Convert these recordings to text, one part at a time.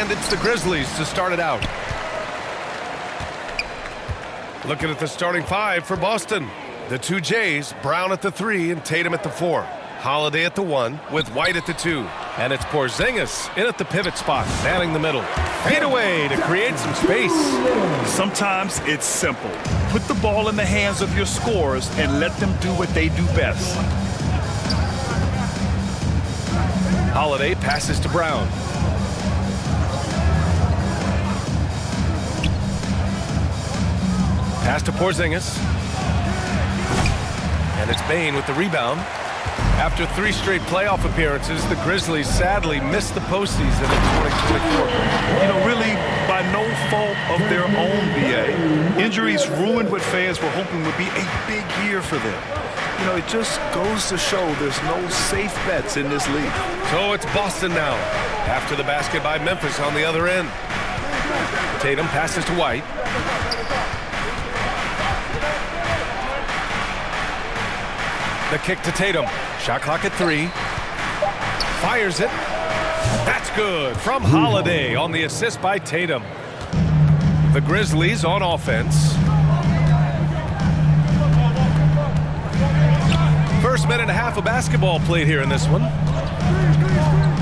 And it's the Grizzlies to start it out. Looking at the starting five for Boston. The two Jays, Brown at the 3 and Tatum at the 4. Holiday at the 1 with White at the 2. And it's Porzingis in at the pivot spot, manning the middle. Fade away to create some space. Sometimes it's simple. Put the ball in the hands of your scorers and let them do what they do best. Holiday passes to Brown. Pass to Porzingis. And it's Bane with the rebound. After 3 straight playoff appearances, the Grizzlies sadly missed the postseason in 2024. You know, really by no fault of their own, BA. Injuries ruined what fans were hoping would be a big year for them. You know, it just goes to show there's no safe bets in this league. So it's Boston now, after the basket by Memphis on the other end. Tatum passes to White. The kick to Tatum. Shot clock at 3. Fires it. That's good from Holiday on the assist by Tatum. The Grizzlies on offense. First minute and a half of basketball played here in this one.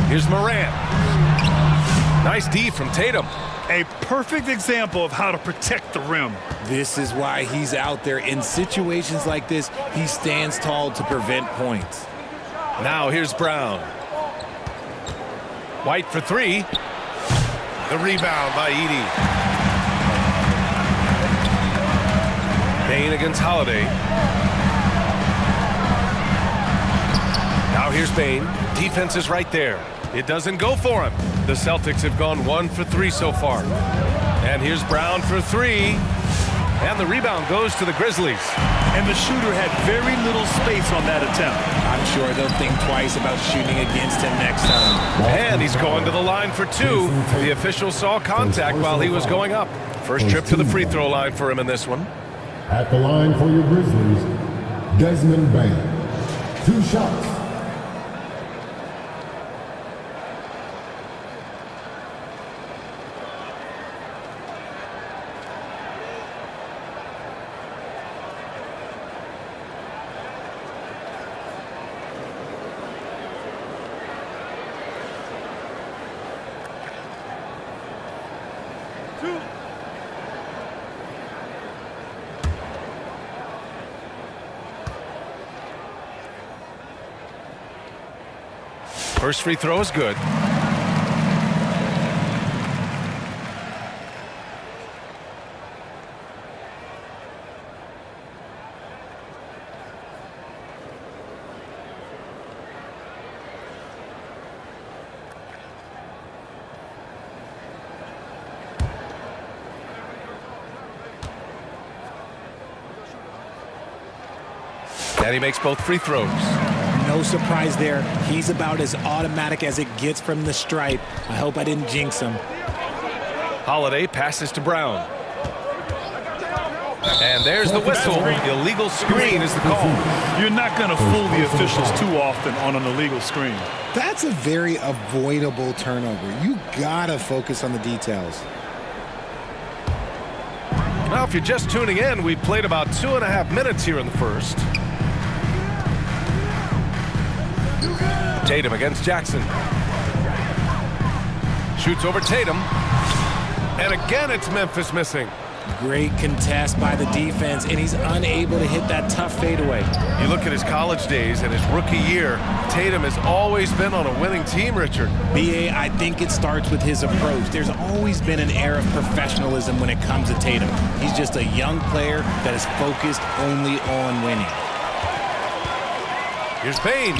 Here's Morant. Nice D from Tatum. A perfect example of how to protect the rim. This is why he's out there. In situations like this, he stands tall to prevent points. Now here's Brown. White for 3. The rebound by Edey. Bane against Holiday. Now here's Bane. Defense is right there. It doesn't go for him. The Celtics have gone 1 for 3 so far. And here's Brown for 3. And the rebound goes to the Grizzlies. And the shooter had very little space on that attempt. I'm sure they'll think twice about shooting against him next time. And he's going to the line for 2. The official saw contact while he was going up. First trip to the free throw line for him in this one. At the line for your Grizzlies, Desmond Bane. 2 shots. First free throw is good. And he makes both free throws. No surprise there. He's about as automatic as it gets from the stripe. I hope I didn't jinx him. Holiday passes to Brown. And there's the whistle. Illegal screen is the call. You're not going to fool the officials too often on an illegal screen. That's a very avoidable turnover. You gotta focus on the details. Now, if you're just tuning in, we've played about 2.5 minutes here in the first. Tatum against Jackson. Shoots over Tatum. And again, it's Memphis missing. Great contest by the defense, and he's unable to hit that tough fadeaway. You look at his college days and his rookie year, Tatum has always been on a winning team, Richard. B.A., I think it starts with his approach. There's always been an air of professionalism when it comes to Tatum. He's just a young player that is focused only on winning. Here's Bane.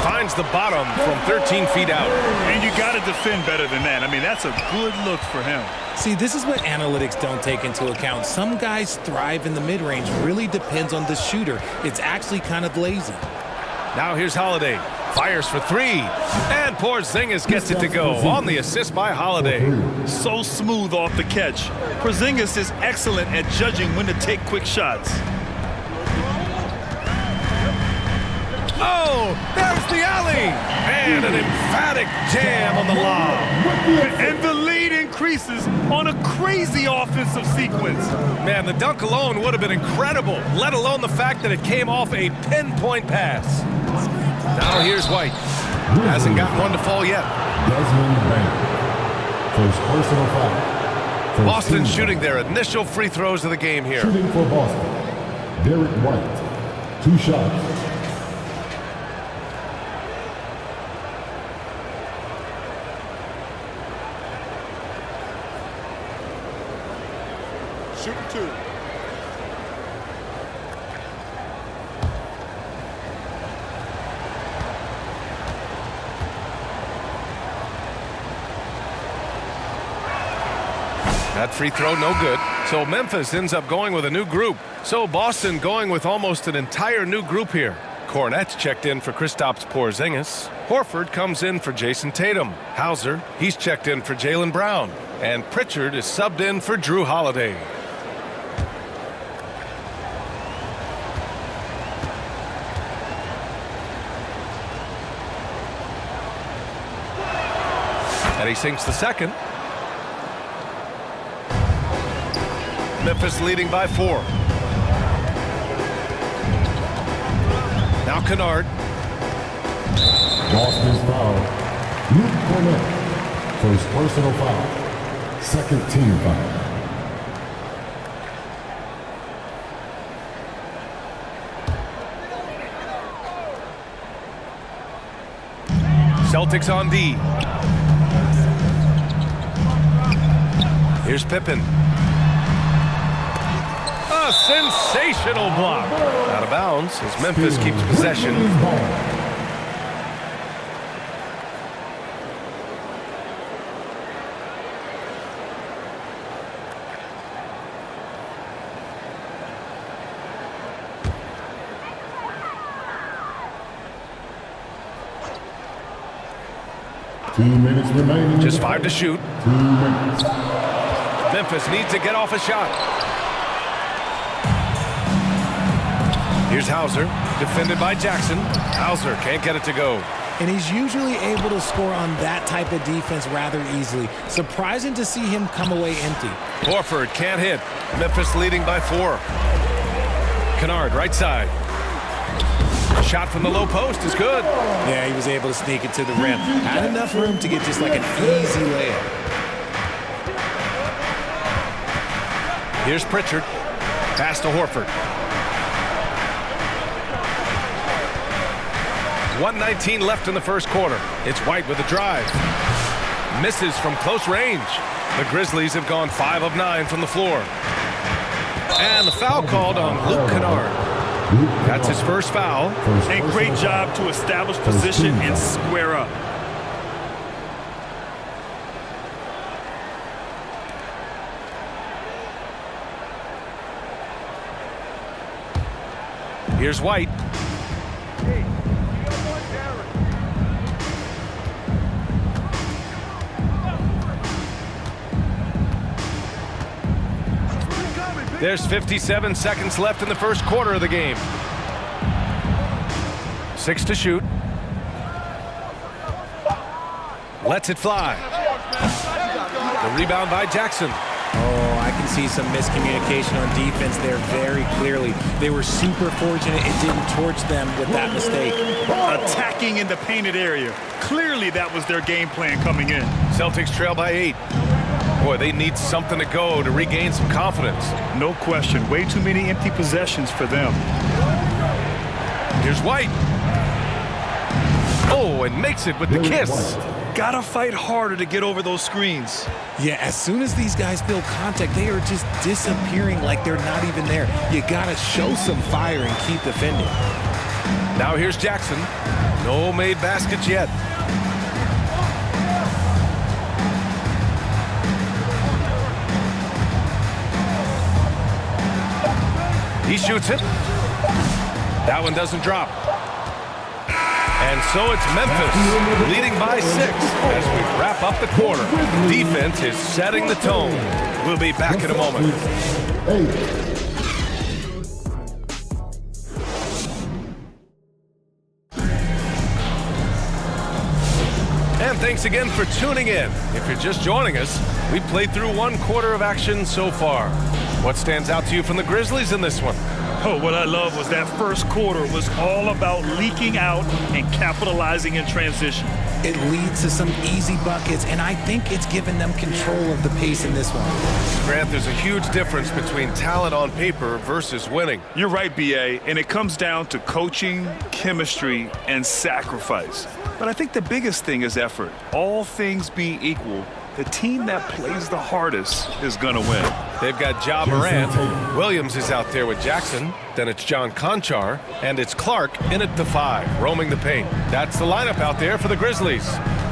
Finds the bottom from 13 feet out. And you got to defend better than that. I mean, that's a good look for him. See, this is what analytics don't take into account. Some guys thrive in the mid-range. Really depends on the shooter. It's actually kind of lazy. Now here's Holiday. Fires for 3. And Porzingis gets it to go on the assist by Holiday. So smooth off the catch. Porzingis is excellent at judging when to take quick shots. Oh, there's the alley. And an emphatic jam on the lob. And the creases on a crazy offensive sequence. Man, the dunk alone would have been incredible, let alone the fact that it came off a pinpoint pass. Now here's White. Hasn't gotten one to fall yet. Desmond Bain. First personal foul. Boston shooting their initial free throws of the game here. Shooting for Boston, Derek White. 2 shots. Shooting 2. That free throw, no good. So Memphis ends up going with a new group. So Boston going with almost an entire new group here. Cornette's checked in for Kristaps Porzingis. Horford comes in for Jason Tatum. Hauser, he's checked in for Jaylen Brown. And Pritchard is subbed in for Drew Holiday. And he sinks the second. Memphis leading by 4. Now Kennard. Boston's foul. Luke Cornette. First personal foul. Second team foul. Celtics on D. Here's Pippen. A sensational block. Out of bounds as Memphis keeps possession. Two minutes remaining. Just 5 to shoot. 2 minutes. Memphis needs to get off a shot. Here's Hauser, defended by Jackson. Hauser can't get it to go. And he's usually able to score on that type of defense rather easily. Surprising to see him come away empty. Horford can't hit. Memphis leading by 4. Kennard, right side. Shot from the low post is good. Yeah, he was able to sneak it to the rim. Had enough room to get just like an easy layup. Here's Pritchard. Pass to Horford. 1:19 left in the first quarter. It's White with a drive. Misses from close range. The Grizzlies have gone 5 of 9 from the floor. And the foul called on Luke Kennard. That's his first foul. A great job to establish position and square up. Here's White. There's 57 seconds left in the first quarter of the game. 6 to shoot. Lets it fly. The rebound by Jackson. Oh, I can see some miscommunication on defense there very clearly. They were super fortunate it didn't torch them with that mistake. Attacking in the painted area. Clearly that was their game plan coming in. Celtics trail by 8. Boy, they need something to go to regain some confidence. No question. Way too many empty possessions for them. Here's White. Oh, and makes it with the kiss. Gotta fight harder to get over those screens. Yeah, as soon as these guys feel contact, they are just disappearing like they're not even there. You gotta show some fire and keep defending. Now here's Jackson. No made baskets yet. He shoots it. That one doesn't drop. And so it's Memphis leading by 6 as we wrap up the quarter. Defense is setting the tone. We'll be back in a moment. And thanks again for tuning in. If you're just joining us, we've played through 1 quarter of action so far. What stands out to you from the Grizzlies in this one? Oh, what I love was that first quarter was all about leaking out and capitalizing in transition. It leads to some easy buckets, and I think it's given them control of the pace in this one. Grant, there's a huge difference between talent on paper versus winning. You're right, B.A., and it comes down to coaching, chemistry, and sacrifice. But I think the biggest thing is effort. All things being equal, the team that plays the hardest is going to win. They've got Ja Morant. Williams is out there with Jackson. Then it's John Conchar. And it's Clark in at the 5, roaming the paint. That's the lineup out there for the Grizzlies.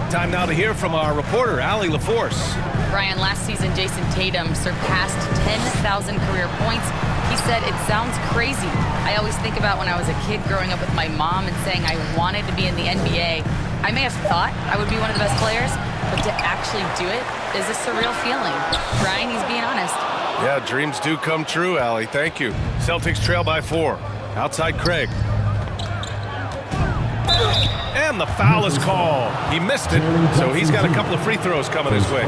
Time now to hear from our reporter, Allie LaForce. Brian, last season, Jason Tatum surpassed 10,000 career points. He said, "It sounds crazy. I always think about when I was a kid growing up with my mom and saying I wanted to be in the NBA. I may have thought I would be one of the best players, but to actually do it is a surreal feeling." Brian, he's being honest. Yeah, dreams do come true, Allie. Thank you. Celtics trail by 4. Outside Craig. And the foul is called. He missed it, so he's got a couple of free throws coming his way.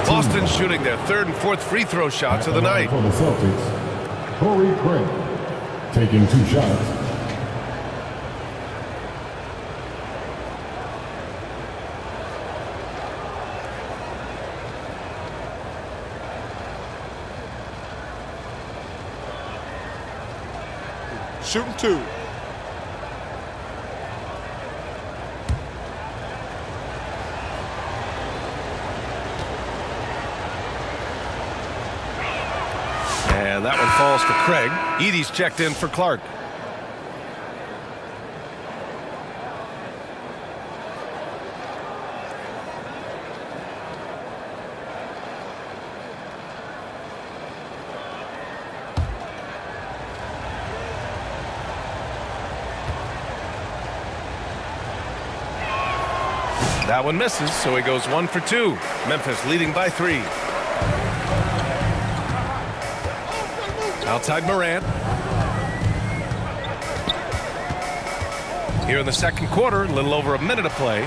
Boston shooting their 3rd and 4th free throw shots of the night. For the Celtics, Corey Craig taking 2 shots. Shooting 2. And that one falls for Craig. Edey's checked in for Clark. That one misses, so he goes 1 for 2. Memphis leading by 3. Outside Morant. Here in the second quarter, a little over a minute to play.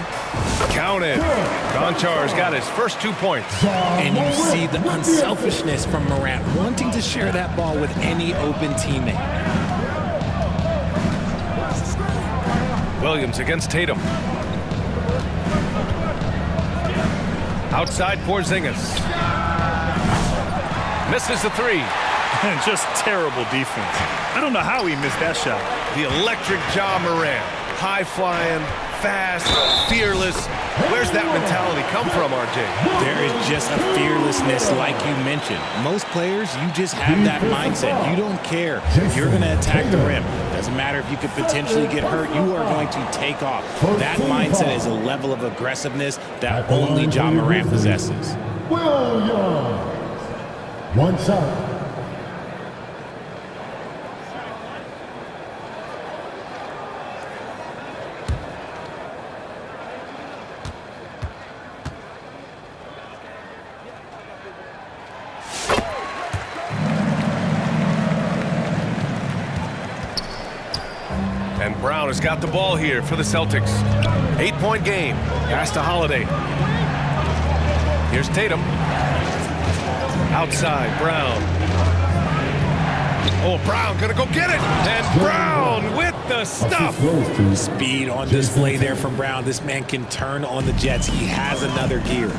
Counted. Gonchar's got his first 2 points. And you see the unselfishness from Morant, wanting to share that ball with any open teammate. Williams against Tatum. Outside Porzingis. Misses the 3. And just terrible defense. I don't know how he missed that shot. The electric Ja Morant. High-flying, fast, fearless. Where's that mentality come from, RJ? There is just a fearlessness like you mentioned. Most players, you just have that mindset. You don't care. You're going to attack the rim. Doesn't matter if you could potentially get hurt. You are going to take off. That mindset is a level of aggressiveness that only Ja Morant possesses. Williams. 1 shot. And Brown has got the ball here for the Celtics. 8-point game. Pass to Holiday. Here's Tatum. Outside, Brown. Oh, Brown gonna go get it. And Brown with the stuff. Speed on display there from Brown. This man can turn on the Jets. He has another gear.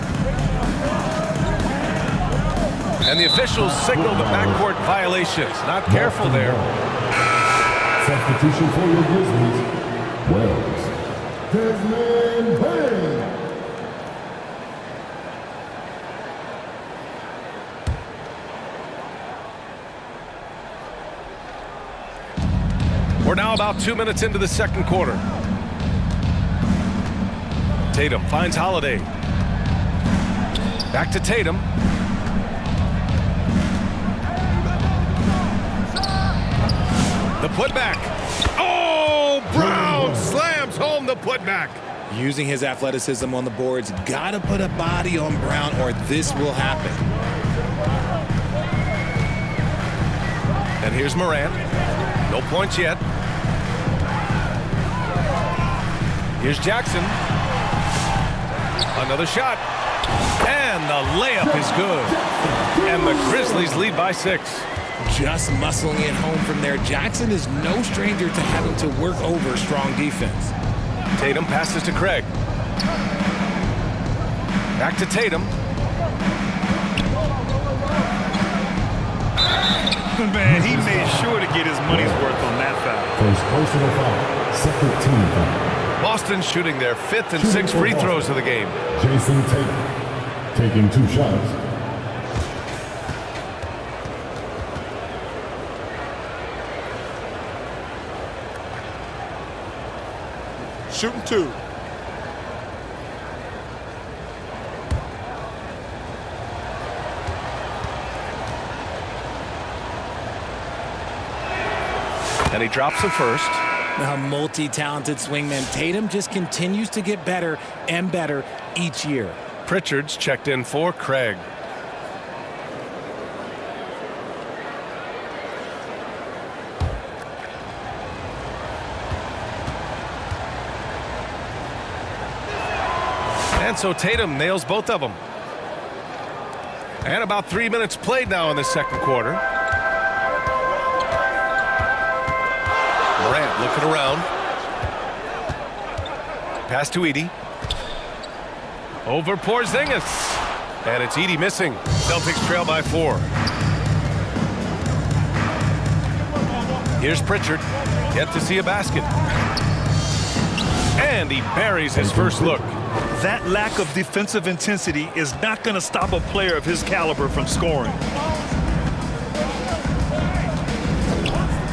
And the officials signal the backcourt violations. Not careful there. Substitution for your Grizzlies. Wells. Desmond Bain. We're now about 2 minutes into the second quarter. Tatum finds Holiday. Back to Tatum. The putback. Oh, Brown slams home the putback. Using his athleticism on the boards, got to put a body on Brown or this will happen. And here's Morant. No points yet. Here's Jackson. Another shot. And the layup is good. And the Grizzlies lead by 6. Just muscling it home from there. Jackson is no stranger to having to work over strong defense. Tatum passes to Craig. Back to Tatum. Man, he made sure to get his money's worth on that foul. First personal foul. Second team foul. Boston shooting their 5th and 6th free throws of the game. Jason Tatum taking 2 shots. Shooting 2. And he drops the first. A multi-talented swingman. Tatum just continues to get better and better each year. Pritchard's checked in for Craig. And so Tatum nails both of them. And about 3 minutes played now in the second quarter. Morant looking around. Pass to Edie. Over Porzingis. And it's Edie missing. Celtics trail by 4. Here's Pritchard. Yet to see a basket. And he buries his first look. That lack of defensive intensity is not going to stop a player of his caliber from scoring.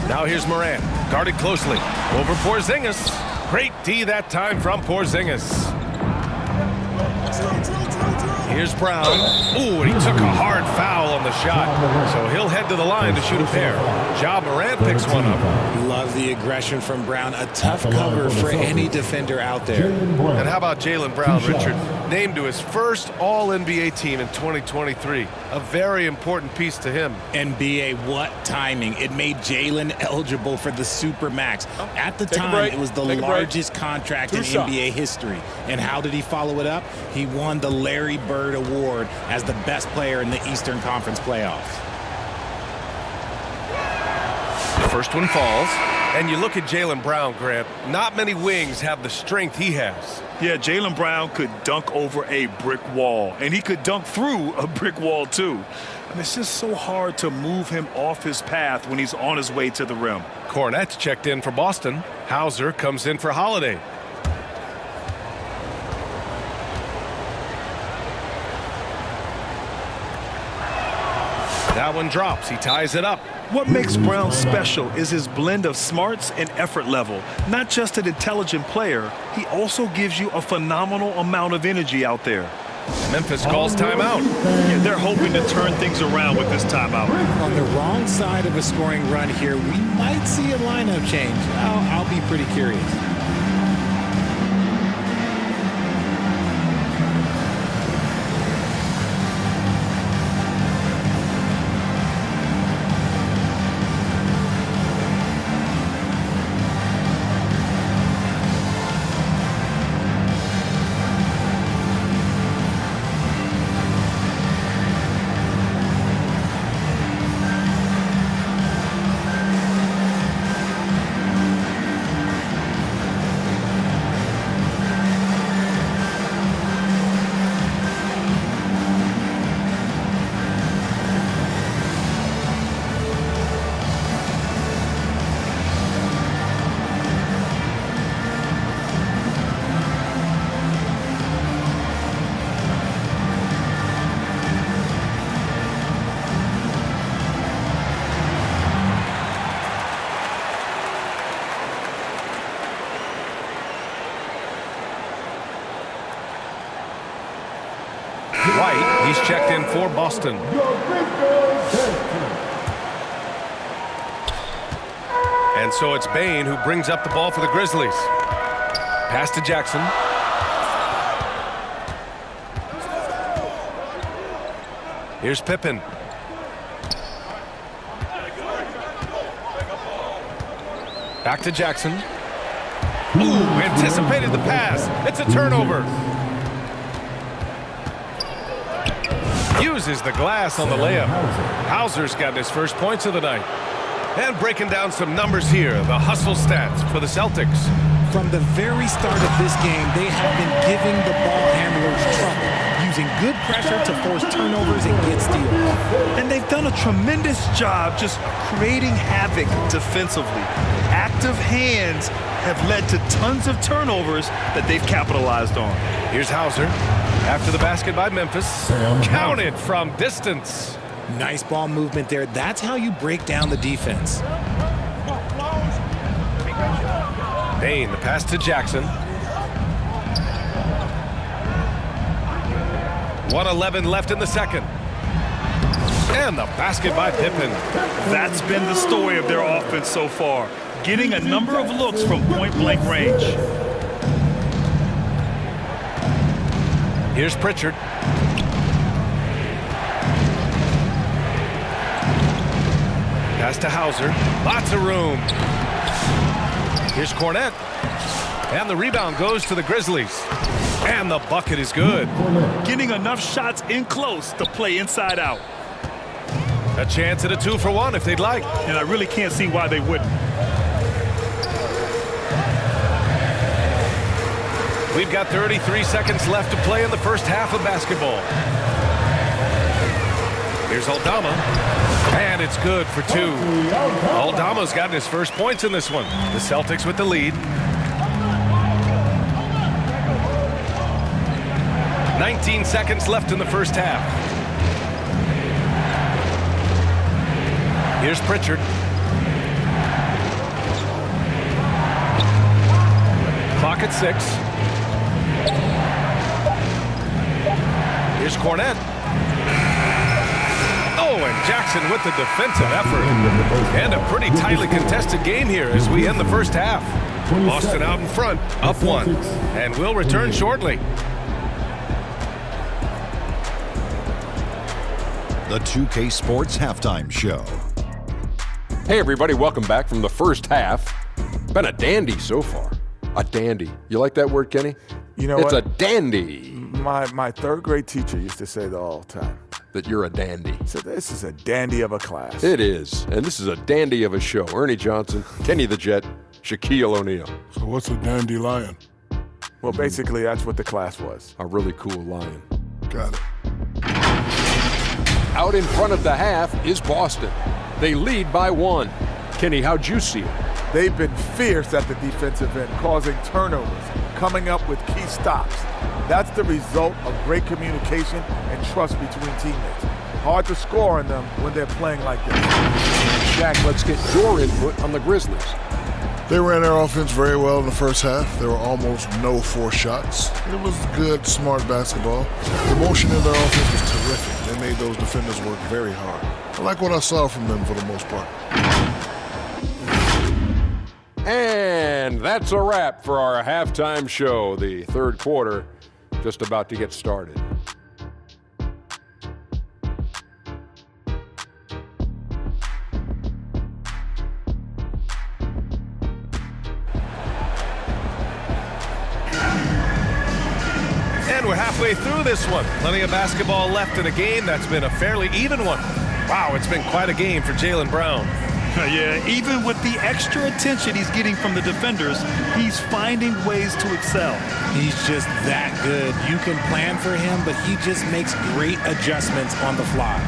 Now here's Morant. Guarded closely. Over Porzingis. Great D that time from Porzingis. Here's Brown. Ooh, and he took a hard foul on the shot. So he'll head to the line to shoot a pair. Ja Morant picks one up. Love the aggression from Brown. A tough cover for any defender out there. And how about Jaylen Brown, Richard? Named to his first All-NBA team in 2023. A very important piece to him. NBA, what timing. It made Jaylen eligible for the Supermax. At the time, it was the largest contract in NBA history. And how did he follow it up? He won the Larry Bird Award as the best player in the Eastern Conference playoffs. The first one falls. And you look at Jaylen Brown, Grant. Not many wings have the strength he has. Yeah, Jaylen Brown could dunk over a brick wall. And he could dunk through a brick wall, too. And it's just so hard to move him off his path when he's on his way to the rim. Cornette's checked in for Boston. Hauser comes in for Holiday. That one drops. He ties it up. What makes Brown special is his blend of smarts and effort level. Not just an intelligent player, he also gives you a phenomenal amount of energy out there. Memphis calls timeout. Yeah, they're hoping to turn things around with this timeout. On the wrong side of a scoring run here, we might see a lineup change. I'll be pretty curious. White, he's checked in for Boston. And so it's Bane who brings up the ball for the Grizzlies. Pass to Jackson. Here's Pippen. Back to Jackson. Ooh, anticipated the pass. It's a turnover. Uses the glass on the layup. Hauser's gotten his first points of the night. And breaking down some numbers here, the hustle stats for the Celtics. From the very start of this game, they have been giving the ball handlers trouble, using good pressure to force turnovers and get steals. And they've done a tremendous job just creating havoc defensively. Active hands have led to tons of turnovers that they've capitalized on. Here's Hauser. After the basket by Memphis. Counted from distance. Nice ball movement there. That's how you break down the defense. Bain, the pass to Jackson. 1:11 left in the second. And the basket by Pippen. That's been the story of their offense so far, getting a number of looks from point-blank range. Here's Pritchard. Pass to Hauser. Lots of room. Here's Cornette. And the rebound goes to the Grizzlies. And the bucket is good. Getting enough shots in close to play inside out. A chance at a 2-for-1 if they'd like. And I really can't see why they wouldn't. We've got 33 seconds left to play in the first half of basketball. Here's Aldama. And it's good for 2. Aldama's gotten his first points in this one. The Celtics with the lead. 19 seconds left in the first half. Here's Pritchard. Clock at 6. Here's Cornette. Oh, and Jackson with the defensive effort. And a pretty tightly contested game here as we end the first half. Boston out in front, up 1. And we'll return shortly. The 2K Sports Halftime Show. Hey everybody, welcome back from the first half. Been a dandy so far. A dandy. You like that word, Kenny? You know it's what? a dandy. My third grade teacher used to say that all the time. That you're a dandy. So this is a dandy of a class. It is. And this is a dandy of a show. Ernie Johnson, Kenny the Jet, Shaquille O'Neal. So what's a dandelion? Well, basically, that's what the class was. A really cool lion. Got it. Out in front of the half is Boston. They lead by 1. Kenny, how'd you see it? They've been fierce at the defensive end, causing turnovers, coming up with key stops. That's the result of great communication and trust between teammates. Hard to score on them when they're playing like this. Jack, let's get your input on the Grizzlies. They ran their offense very well in the first half. There were almost no forced shots. It was good, smart basketball. The motion in their offense was terrific. They made those defenders work very hard. I like what I saw from them for the most part. And that's a wrap for our halftime show. The third quarter just about to get started. And we're halfway through this one. Plenty of basketball left in a game that's been a fairly even one. Wow, it's been quite a game for Jaylen Brown. Yeah, even with the extra attention he's getting from the defenders, he's finding ways to excel. He's just that good. You can plan for him, but he just makes great adjustments on the fly.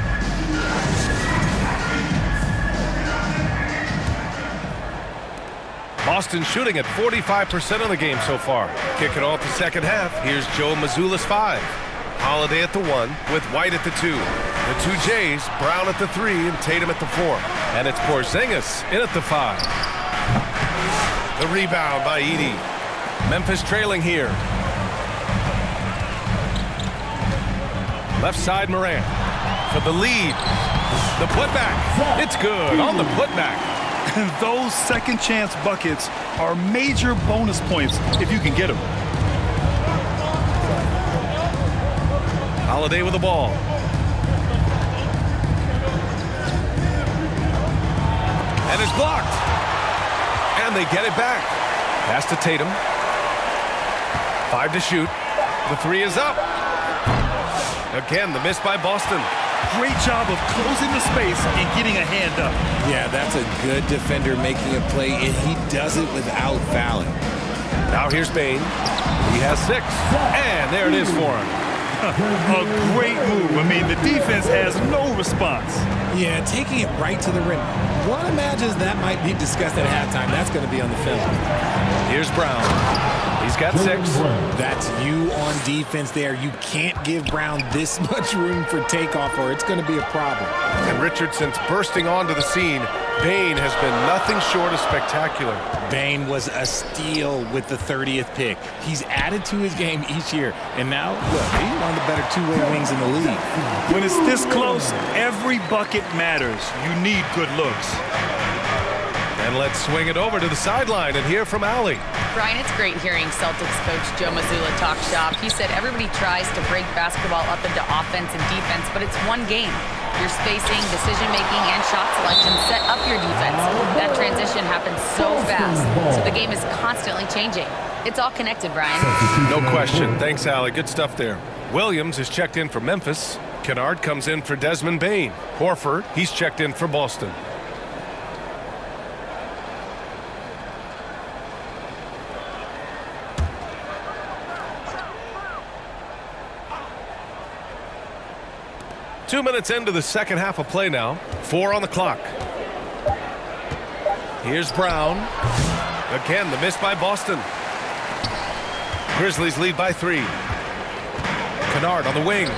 Boston shooting at 45% of the game so far. Kicking off the second half, here's Joe Mazzulla's 5. Holiday at the 1 with White at the 2. The 2 Jays, Brown at the 3 and Tatum at the 4. And it's Porzingis in at the 5. The rebound by Edey. Memphis trailing here. Left side Morant for the lead. The putback. It's good on the putback. And those second chance buckets are major bonus points if you can get them. Holiday with the ball. And it's blocked. And they get it back. Pass to Tatum. 5 to shoot. The 3 is up. Again, the miss by Boston. Great job of closing the space and getting a hand up. Yeah, that's a good defender making a play, and he does it without fouling. Now here's Bane. He has 6. And there it is for him. A great move. I mean, the defense has no response. Yeah, taking it right to the rim. One imagines that might be discussed at halftime. That's going to be on the film. Here's Brown. He's got 6. That's you on defense there. You can't give Brown this much room for takeoff or it's going to be a problem. And Richardson's bursting onto the scene. Bane has been nothing short of spectacular. Bane was a steal with the 30th pick. He's added to his game each year. And now, look, he's one of the better two-way wings in the league. When it's this close, every bucket matters. You need good looks. And let's swing it over to the sideline and hear from Allie. Brian, it's great hearing Celtics coach Joe Mazzulla talk shop. He said everybody tries to break basketball up into offense and defense, but it's one game. Your spacing, decision-making, and shot selection set up your defense. That transition happens so fast, so the game is constantly changing. It's all connected, Brian. No question. Thanks, Allie. Good stuff there. Williams is checked in for Memphis. Kennard comes in for Desmond Bane. Horford, he's checked in for Boston. Two minutes into the second half of play now. 4 on the clock. Here's Brown. Again, the miss by Boston. Grizzlies lead by 3. Kennard on the wing.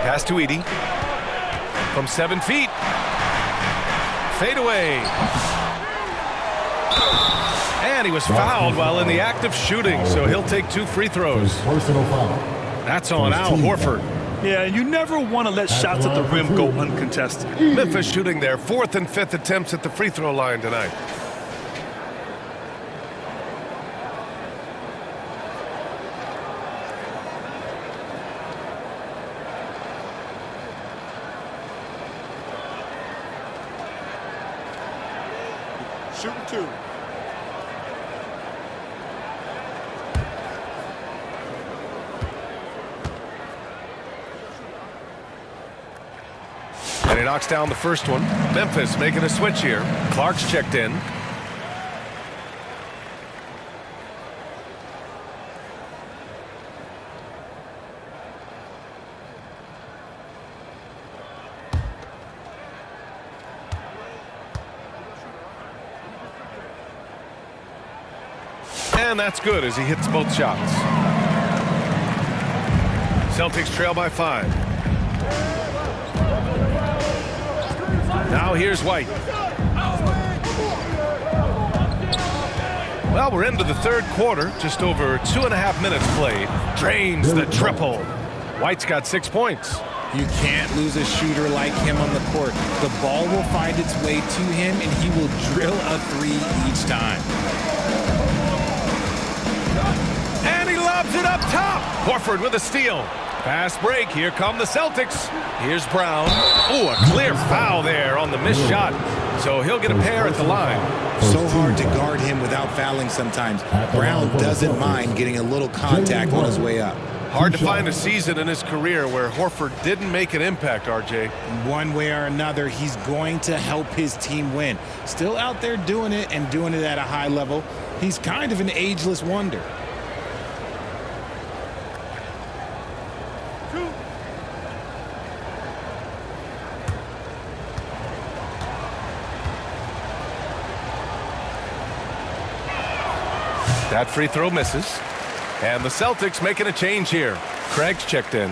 Pass to Edey. From 7 feet. Fade away. And he was fouled while in the act of shooting, so he'll take 2 free throws. Personal foul. That's on Al Horford. Yeah, you never want to let shots at the rim go uncontested. Memphis shooting their 4th and 5th attempts at the free throw line tonight. Shooting 2. And he knocks down the first one. Memphis making a switch here. Clark's checked in. And that's good as he hits both shots. Celtics trail by 5. Now here's White. Well, we're into the third quarter. Just over 2.5 minutes played. Drains the triple. White's got 6 points. You can't lose a shooter like him on the court. The ball will find its way to him, and he will drill a 3 each time. And he lobs it up top. Horford with a steal. Fast break. Here come the Celtics. Here's Brown. Oh, a clear foul there on the missed shot. So he'll get a pair at the line. So hard to guard him without fouling sometimes. Brown doesn't mind getting a little contact on his way up. Hard to find a season in his career where Horford didn't make an impact, RJ. One way or another, he's going to help his team win. Still out there doing it and doing it at a high level. He's kind of an ageless wonder. That free throw misses. And the Celtics making a change here. Craig's checked in.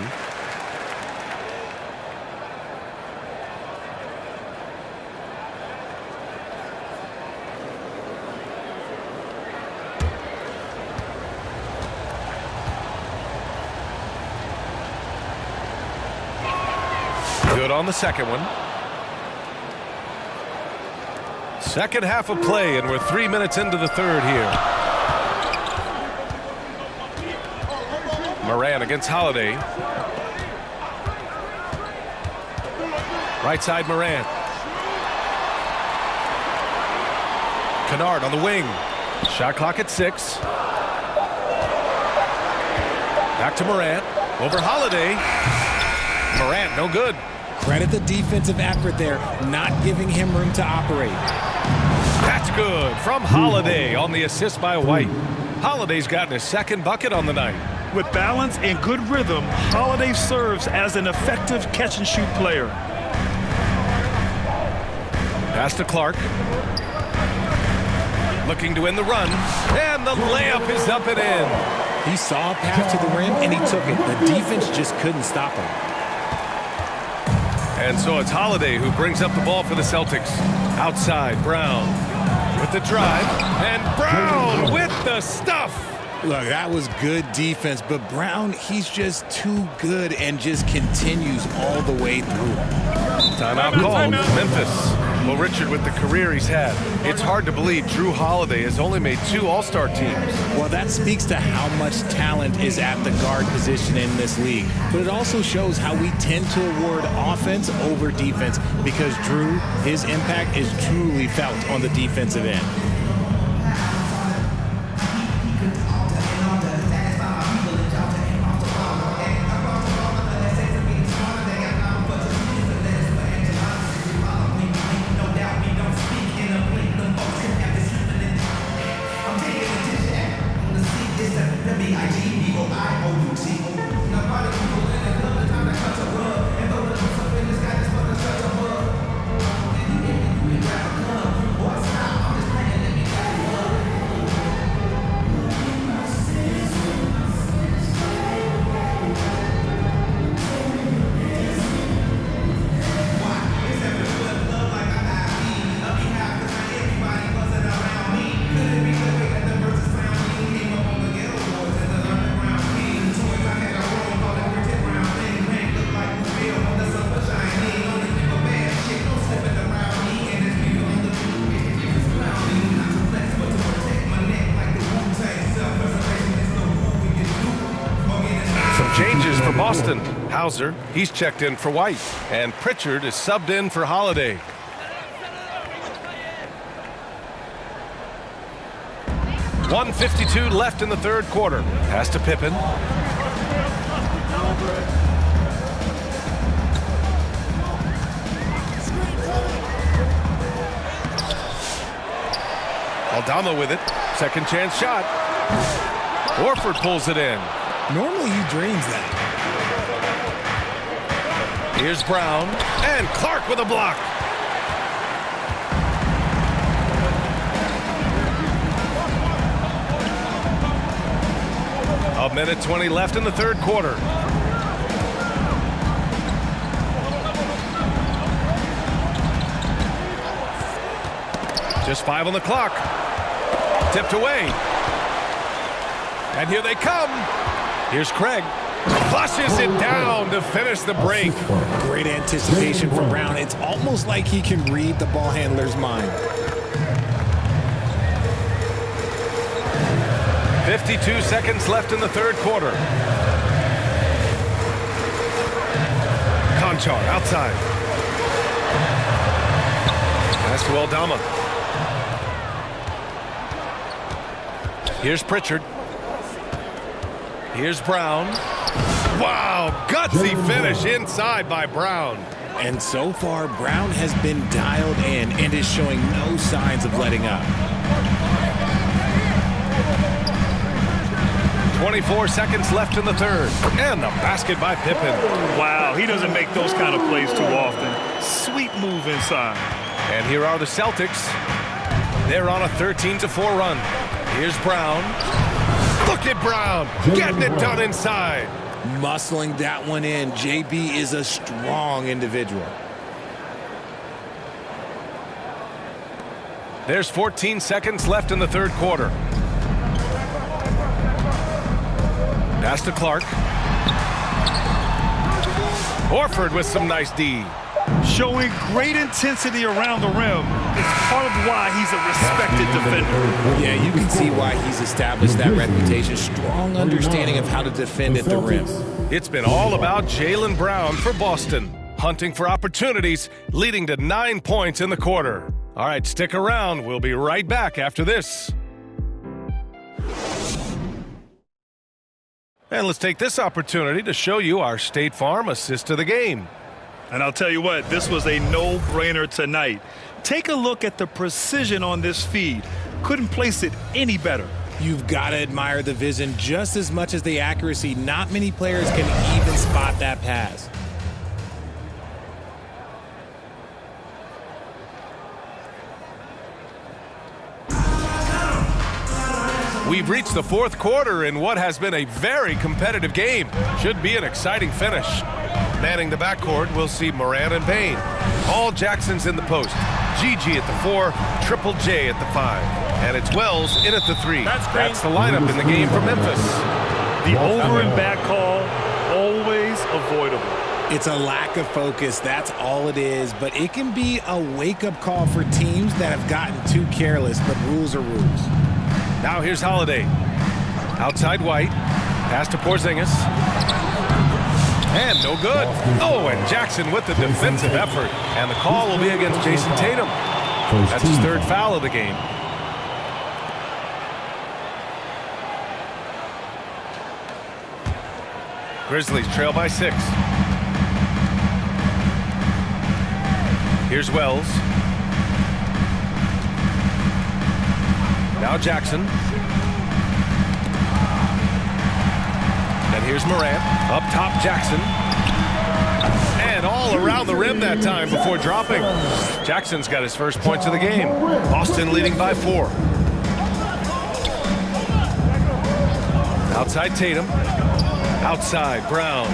Good on the second one. Second half of play, and we're 3 minutes into the third here. Moran against Holiday. Right side Moran. Kennard on the wing. Shot clock at 6. Back to Morant. Over Holiday. Morant, no good. Credit the defensive effort there, not giving him room to operate. That's good from Holiday on the assist by White. Holiday's gotten his second bucket on the night. With balance and good rhythm, Holiday serves as an effective catch-and-shoot player. Pass to Clark. Looking to win the run. And the layup is up and in. He saw a path to the rim, and he took it. The defense just couldn't stop him. And so it's Holiday who brings up the ball for the Celtics. Outside, Brown with the drive. And Brown with the stuff. Look, that was good defense, but Brown, he's just too good and just continues all the way through. Timeout called. Memphis. Well, Richard, with the career he's had, it's hard to believe Drew Holiday has only made 2 All-Star teams. Well, that speaks to how much talent is at the guard position in this league. But it also shows how we tend to award offense over defense because Drew, his impact is truly felt on the defensive end. Changes for Boston. Hauser, he's checked in for White. And Pritchard is subbed in for Holiday. .152 left in the third quarter. Pass to Pippen. Aldama with it. Second chance shot. Horford pulls it in. Normally he drains that. Here's Brown. And Clark with a block. A minute 20 left in the third quarter. Just 5 on the clock. Tipped away. And here they come. Here's Craig. Flushes it down to finish the break. Great anticipation from Brown. It's almost like he can read the ball handler's mind. 52 seconds left in the third quarter. Conchar outside. Pass to Aldama. Here's Pritchard. Here's Brown. Wow, gutsy finish inside by Brown. And so far, Brown has been dialed in and is showing no signs of letting up. 24 seconds left in the third. And the basket by Pippen. Wow, he doesn't make those kind of plays too often. Sweet move inside. And here are the Celtics. They're on a 13-4 run. Here's Brown. Look at Brown getting it done inside. Muscling that one in. JB is a strong individual. There's 14 seconds left in the third quarter. Pass to Clark. Horford with some nice D. Showing great intensity around the rim. It's part of why he's a respected defender. Yeah, you can see why he's established that reputation. Strong understanding of how to defend at the rim. It's been all about Jaylen Brown for Boston. Hunting for opportunities, leading to 9 points in the quarter. All right, stick around. We'll be right back after this. And let's take this opportunity to show you our State Farm assist of the game. And I'll tell you what, this was a no-brainer tonight. Take a look at the precision on this feed. Couldn't place it any better. You've got to admire the vision just as much as the accuracy. Not many players can even spot that pass. We've reached the fourth quarter in what has been a very competitive game. Should be an exciting finish. Manning the backcourt, we'll see Moran and Bain. All Jackson's in the post. GG at the 4, Triple J at the 5. And it's Wells in at the 3. That's the lineup in the game for Memphis. The over and back call, always avoidable. It's a lack of focus, that's all it is. But it can be a wake-up call for teams that have gotten too careless, but rules are rules. Now here's Holiday. Outside White. Pass to Porzingis. And no good. Oh, and Jackson with the defensive effort. And the call will be against Jason Tatum. That's his third foul of the game. Grizzlies trail by 6. Here's Wells. Now Jackson. And here's Morant. Up top, Jackson. And all around the rim that time before dropping. Jackson's got his first points of the game. Boston leading by 4. Outside Tatum. Outside Brown.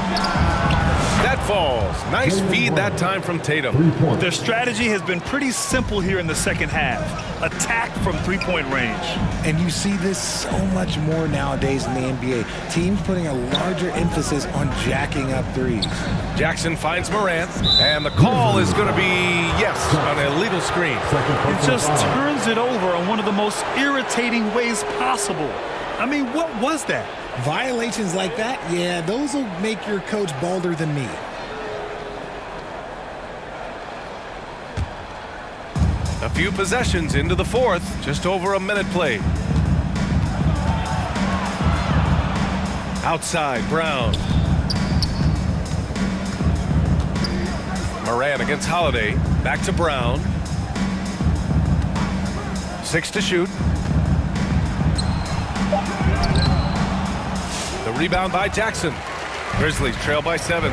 That falls. Nice feed that time from Tatum. Their strategy has been pretty simple here in the second half. Attack from three-point range. And you see this so much more nowadays in the NBA. Teams putting a larger emphasis on jacking up threes. Jackson finds Morant, and the call is going to be, yes, on a illegal screen. It just turns it over on one of the most irritating ways possible. I mean, what was that? Violations like that, yeah, those will make your coach bolder than me. A few possessions into the fourth, just over a minute played. Outside, Brown. Moran against Holiday. Back to Brown. 6 to shoot. The rebound by Jackson. Grizzlies trail by 7.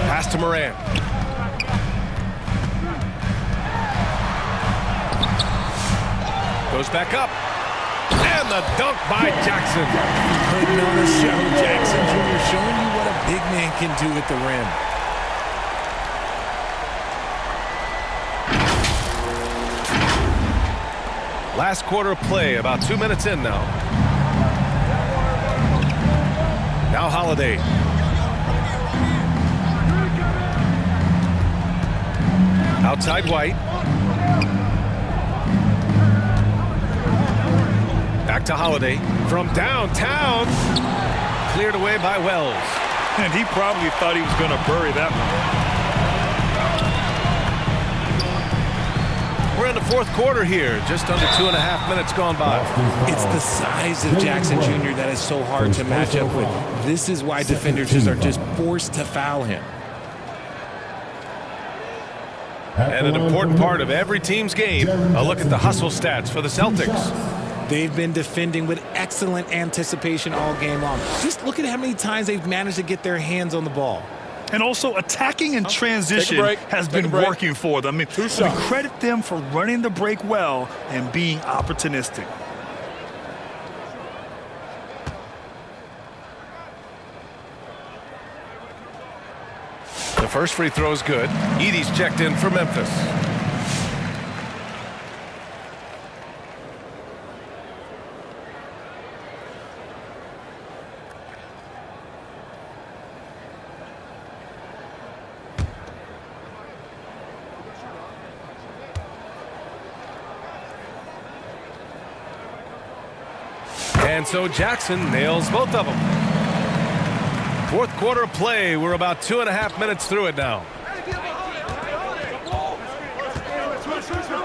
Pass to Moran. Goes back up. And the dunk by Jackson. Putting on a show, Jackson Jr. showing you what a big man can do at the rim. Last quarter of play, about 2 minutes in now. Now Holiday. Outside White. Back to Holiday. From downtown. Cleared away by Wells. And he probably thought he was going to bury that one. We're in the fourth quarter here. Just under 2.5 minutes gone by. It's the size of Jackson Jr. that is so hard to match up with. This is why defenders are just forced to foul him. And an important part of every team's game, a look at the hustle stats for the Celtics. They've been defending with excellent anticipation all game long. Just look at how many times they've managed to get their hands on the ball. And also attacking in transition has been working for them. I mean, we credit them for running the break well and being opportunistic. The first free throw is good. Edey's checked in for Memphis. And so Jackson nails both of them. Fourth quarter play. We're about 2.5 minutes through it now.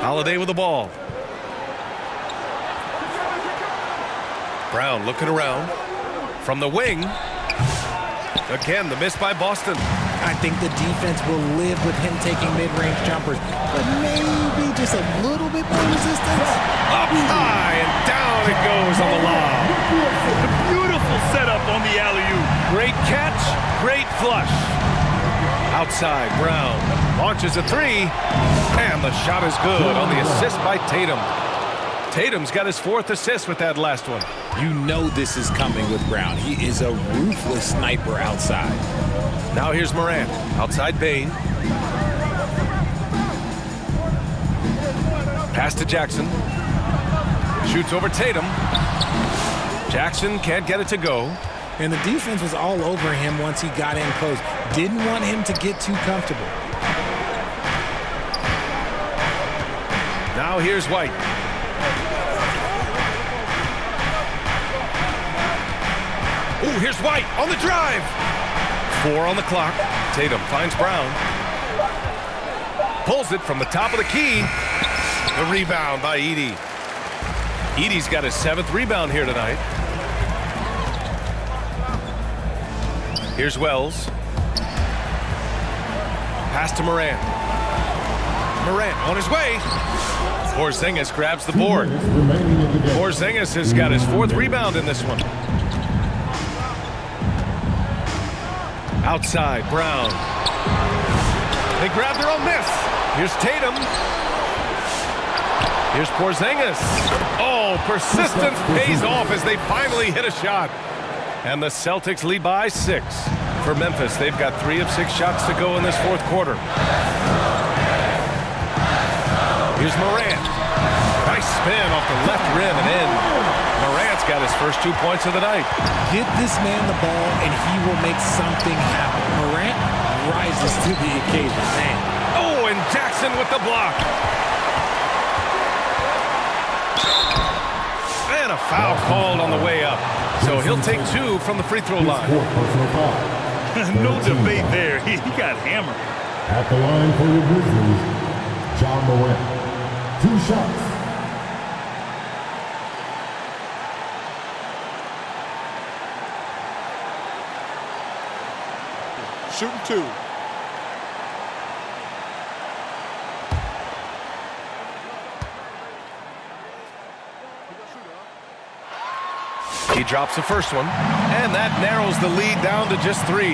Holiday with the ball. Brown looking around. From the wing. Again, the miss by Boston. I think the defense will live with him taking mid-range jumpers, but maybe just a little bit more resistance. Up high and down it goes on the lob. Beautiful setup on the alley-oop. Great catch, great flush. Outside, Brown launches a three, and the shot is good on the assist by Tatum. Tatum's got his 4th assist with that last one. You know this is coming with Brown. He is a ruthless sniper outside. Now here's Morant. Outside Bain. Pass to Jackson. Shoots over Tatum. Jackson can't get it to go. And the defense was all over him once he got in close. Didn't want him to get too comfortable. Now here's White. Ooh, here's White on the drive. 4 on the clock. Tatum finds Brown. Pulls it from the top of the key. The rebound by Edey. Edey's got his 7th rebound here tonight. Here's Wells. Pass to Morant. Morant on his way. Porzingis grabs the board. Porzingis has got his 4th rebound in this one. Outside, Brown. They grab their own miss. Here's Tatum. Here's Porzingis. Oh, persistence pays off as they finally hit a shot. And the Celtics lead by 6. For Memphis, they've got 3 of 6 shots to go in this 4th quarter. Here's Morant. Nice spin off the left rim and in. Morant's got his first 2 points of the night. Get this man the ball and he will make something happen. Morant rises to the occasion. Man. Oh, and Jackson with the block. And a foul called on the way up. So he'll take 2 from the free throw line. No debate there. He got hammered. At the line for your Grizzlies, John Morant. 2 shots. Shooting 2. He drops the first one, and that narrows the lead down to just 3.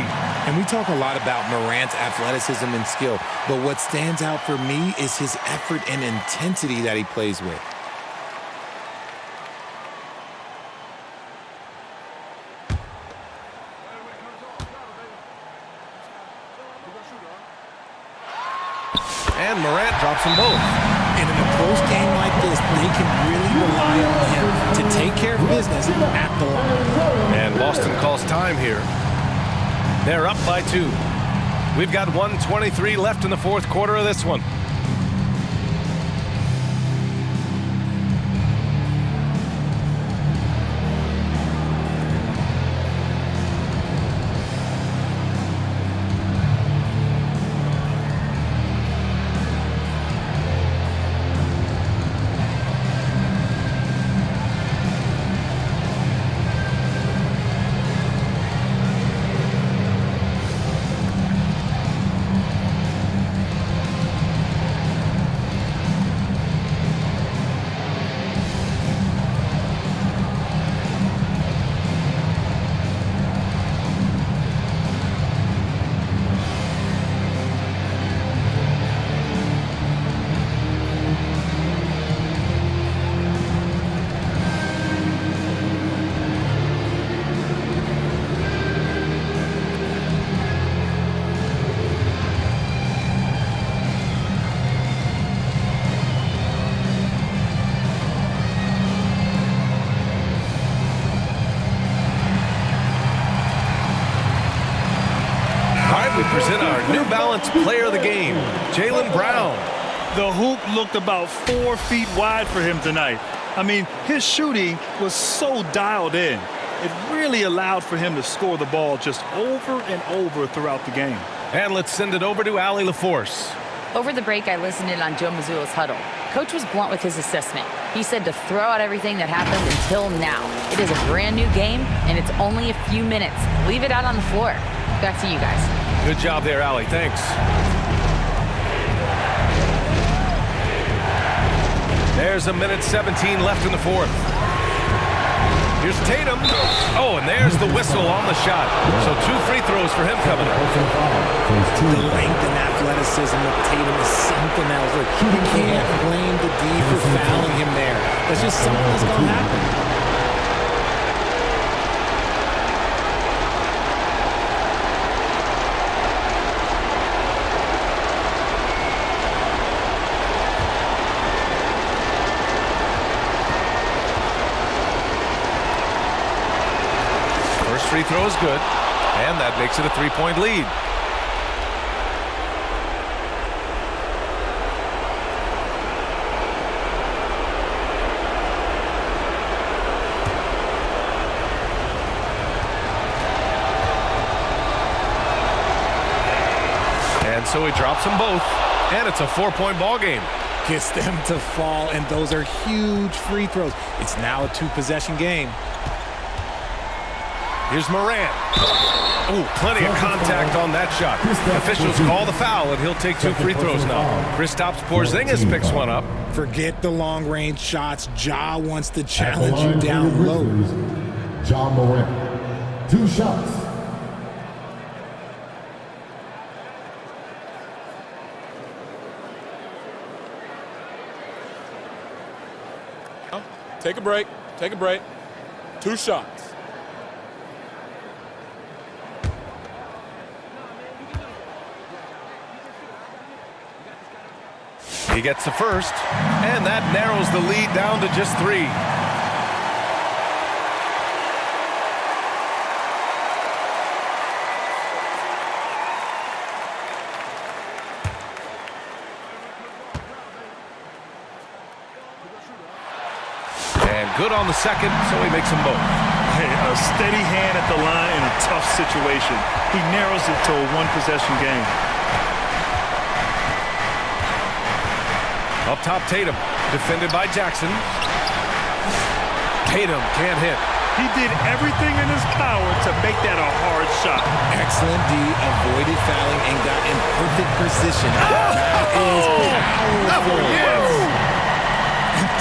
And we talk a lot about Morant's athleticism and skill, but what stands out for me is his effort and intensity that he plays with. And Morant drops them both. And in a close game like this, they can really rely on him to take care of business at the line. And Boston calls time here. They're up by 2. We've got 1:23 left in the 4th quarter of this one. Present our New Balance player of the game, Jaylen Brown. The hoop looked about 4 feet wide for him tonight. I mean, his shooting was so dialed in. It really allowed for him to score the ball just over and over throughout the game. And let's send it over to Allie LaForce. Over the break, I listened in on Joe Mazzulla's huddle. Coach was blunt with his assessment. He said to throw out everything that happened until now. It is a brand new game, and it's only a few minutes. Leave it out on the floor. Back to you guys. Good job there, Allie. Thanks. There's 1:17 left in the fourth. Here's Tatum. Oh, and there's the whistle on the shot. So 2 free throws for him coming up. The length and athleticism of Tatum is something else. Look, you can't blame the D for fouling him there. That's just something that's going to happen. First free throw is good, and that makes it a 3-point lead. And so he drops them both, and it's a 4-point ball game. Gets them to fall, and those are huge free throws. It's now a 2-possession game. Here's Morant. Oh, plenty of contact on that shot. Officials call the foul, and he'll take 2 free throws now. Kristaps Porzingis picks one up. Forget the long-range shots. Ja wants to challenge you down low. Ja Morant. 2 shots. Take a break. Take a break. 2 shots. He gets the first, and that narrows the lead down to just 3. And good on the second, so he makes them both. Hey, a steady hand at the line in a tough situation. He narrows it to a 1-possession game. Up top, Tatum, defended by Jackson. Tatum can't hit. He did everything in his power to make that a hard shot. Excellent D, avoided fouling, and got in perfect position. That is powerful. Yes.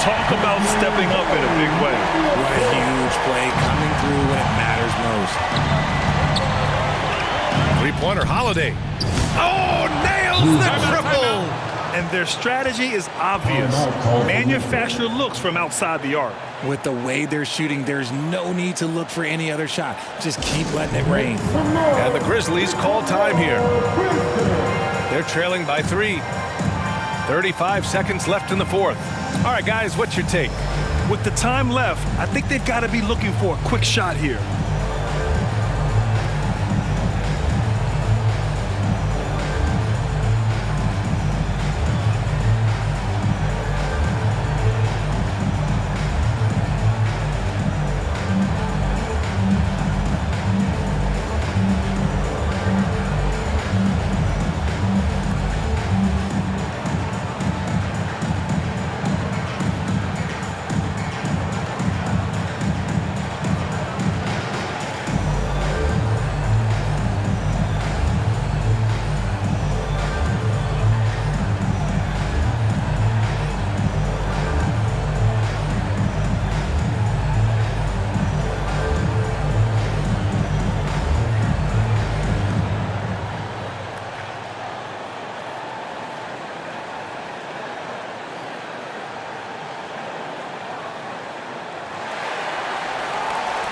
Talk about stepping up in a big way. What a huge play, coming through when it matters most. 3-pointer, Holiday. Oh, nails the triple. And their strategy is obvious. Manufacture looks from outside the arc. With the way they're shooting, there's no need to look for any other shot. Just keep letting it rain. And the Grizzlies call time here. They're trailing by 3. 35 seconds left in the fourth. All right, guys, what's your take? With the time left, I think they've got to be looking for a quick shot here.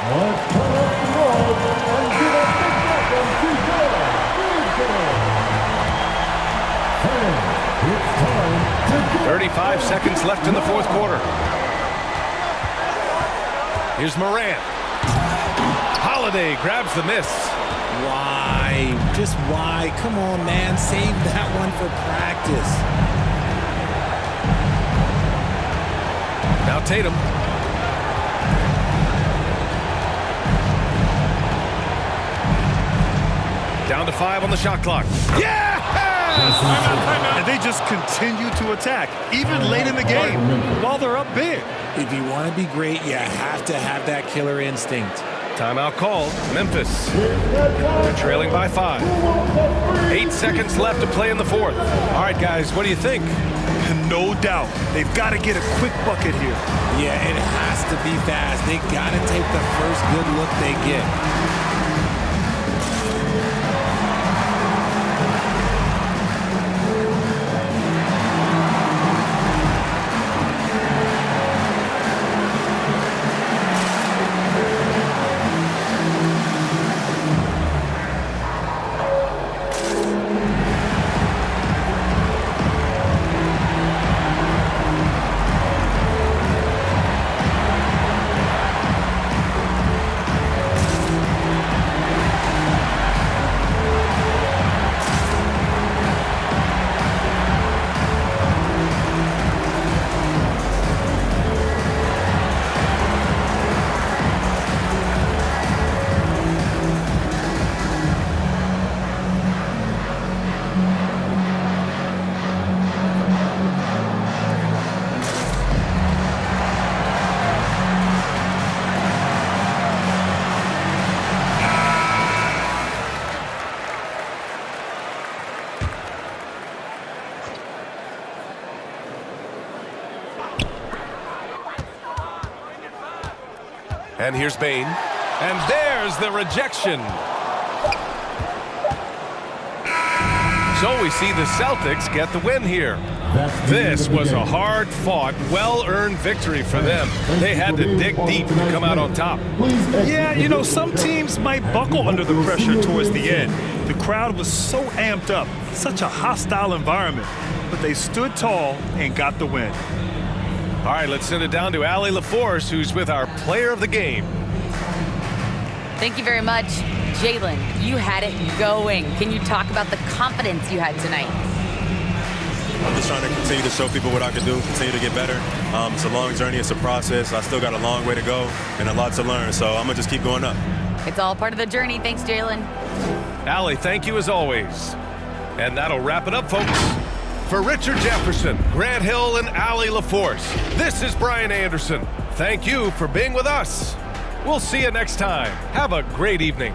Let's turn up the road and get a big welcome to your It's time to 35 seconds left in the fourth quarter. Here's Morant. Holiday grabs the miss. Why? Just why? Come on, man. Save that one for practice. Now Tatum. Down to 5 on the shot clock. Yeah! And they just continue to attack, even late in the game, while they're up big. If you want to be great, you have to have that killer instinct. Timeout called. Memphis. They're trailing by 5. 8 seconds left to play in the fourth. All right, guys, what do you think? No doubt. They've got to get a quick bucket here. Yeah, it has to be fast. They got to take the first good look they get. And here's Bain. And there's the rejection. So we see the Celtics get the win here. This was a hard-fought, well-earned victory for them. They had to dig deep to come out on top. Yeah, you know, some teams might buckle under the pressure towards the end. The crowd was so amped up, such a hostile environment. But they stood tall and got the win. All right, let's send it down to Allie LaForce, who's with our player of the game. Thank you very much. Jalen, you had it going. Can you talk about the confidence you had tonight? I'm just trying to continue to show people what I can do, continue to get better. It's a long journey. It's a process. I still got a long way to go and a lot to learn, so I'm going to just keep going up. It's all part of the journey. Thanks, Jalen. Allie, thank you as always. And that'll wrap it up, folks. For Richard Jefferson, Grant Hill, and Allie LaForce, this is Brian Anderson. Thank you for being with us. We'll see you next time. Have a great evening.